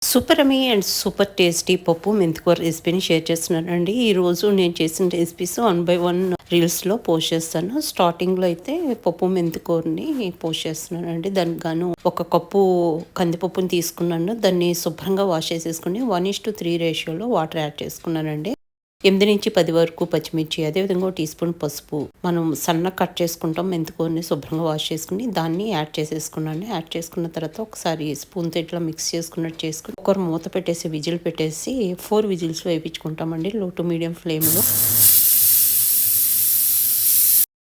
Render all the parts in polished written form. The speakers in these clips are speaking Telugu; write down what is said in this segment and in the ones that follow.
Super Amy and super tasty పప్పు మెంతికూర రెసిపీని షేర్ చేస్తున్నానండి. ఈరోజు నేను చేసిన రెసిపీస్ 1 బై 1 రీల్స్లో పోస్ట్ చేస్తాను. స్టార్టింగ్లో అయితే పప్పు మెంతికూరని పోస్ట్ చేస్తున్నానండి. దానికి గాను 1 కప్పు కందిపప్పుని తీసుకున్నాను. దాన్ని శుభ్రంగా వాష్ చేసేసుకుని 1:3 రేషియోలో వాటర్ యాడ్ చేసుకున్నానండి. 8-10 వరకు పచ్చిమిర్చి, అదేవిధంగా 1 టీ స్పూన్ పసుపు, మనం సన్నగా కట్ చేసుకుంటాం మెంతికూరని శుభ్రంగా వాష్ చేసుకుని దాన్ని యాడ్ చేసేసుకున్నాను. యాడ్ చేసుకున్న తర్వాత ఒకసారి స్పూన్తో ఇట్లా మిక్స్ చేసుకున్నట్టు చేసుకుని కుక్కర్ మూత పెట్టేసి విజిల్ పెట్టేసి 4 విజిల్స్ వేయించుకుంటామండి లో టు మీడియం ఫ్లేమ్లో.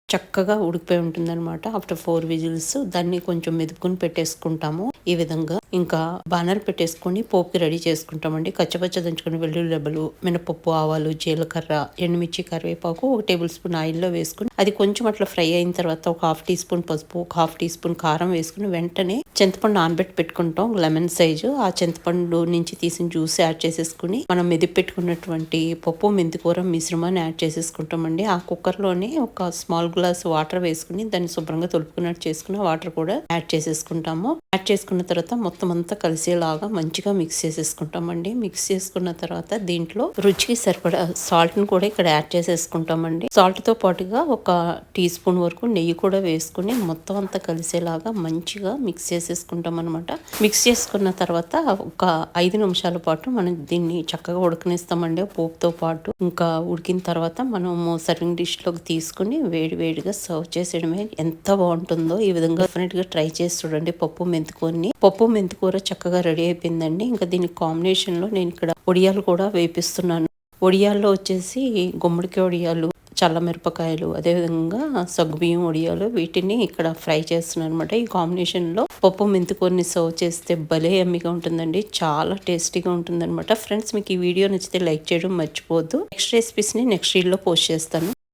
చక్కగా ఉడికిపోయి ఉంటుందన్నమాట. ఆఫ్టర్ 4 విజిల్స్ దాన్ని కొంచెం మెదుపుకుని పెట్టేసుకుంటాము. ఈ విధంగా ఇంకా బానర్ పెట్టేసుకొని పోపుకి రెడీ చేసుకుంటామండి. కచ్చపచ్చ దంచుకుని వెల్లుల్లి రెబ్బలు, మినపప్పు, ఆవాలు, జీలకర్ర, ఎండుమిర్చి, కరివేపాకు 1 టేబుల్ స్పూన్ ఆయిల్లో వేసుకుని అది కొంచెం అట్లా ఫ్రై అయిన తర్వాత 1/2 టీ స్పూన్ పసుపు, 1/2 టీ స్పూన్ కారం వేసుకుని వెంటనే చింతపండు నానబెట్టి పెట్టుకుంటాం లెమన్ సైజు. ఆ చింతపండు నుంచి తీసిన జ్యూస్ యాడ్ చేసేసుకుని మనం మెదిపి పెట్టుకున్నటువంటి పప్పు మెంతికూర మిశ్రమాన్ని యాడ్ చేసేసుకుంటామండి. ఆ కుక్కర్లోనే ఒక స్మాల్ గ్లాస్ వాటర్ వేసుకుని దాన్ని శుభ్రంగా తొలుపుకున్నట్టు చేసుకుని వాటర్ కూడా యాడ్ చేసేసుకుంటాము. యాడ్ చేసుకున్న తర్వాత మొత్తం అంతా కలిసేలాగా మంచిగా మిక్స్ చేసేసుకుంటామండి. మిక్స్ చేసుకున్న తర్వాత దీంట్లో రుచికి సరిపడా సాల్ట్ ని కూడా ఇక్కడ యాడ్ చేసేసుకుంటామండి. సాల్ట్ తో పాటుగా 1 టీ స్పూన్ వరకు నెయ్యి కూడా వేసుకుని మొత్తం అంతా కలిసేలాగా మంచిగా మిక్స్ చేసేసుకుంటాం అనమాట. మిక్స్ చేసుకున్న తర్వాత ఒక 5 నిమిషాల పాటు మనం దీన్ని చక్కగా ఉడకనిస్తామండి పోపుతో పాటు. ఇంకా ఉడికిన తర్వాత మనము సర్వింగ్ డిష్ లోకి తీసుకుని వేడిగా సర్వ్ చేసేయడమే. ఎంత బాగుంటుందో ఈ విధంగా డెఫినెట్ గా ట్రై చేసి చూడండి. పప్పు మెంతికూర చక్కగా రెడీ అయిపోయిందండి. ఇంకా దీని కాంబినేషన్ లో నేను ఇక్కడ వడియాలు కూడా వేపిస్తున్నాను. వడియాల్లో వచ్చేసి గుమ్మడికాయ వడియాలు, చల్ల మిరపకాయలు, అదేవిధంగా సగ్గుబియ్యం వడియాలు, వీటిని ఇక్కడ ఫ్రై చేస్తున్నాను అనమాట. ఈ కాంబినేషన్ లో పప్పు మెంతికూరని సర్వ్ చేస్తే భలే యమ్మీగా ఉంటుందండి. చాలా టేస్టీగా ఉంటుంది అనమాట. ఫ్రెండ్స్, మీకు ఈ వీడియో నచ్చితే లైక్ చేయడం మర్చిపోవద్దు. నెక్స్ట్ రెసిపీస్ ని నెక్స్ట్ రీల్ లో పోస్ట్ చేస్తాను.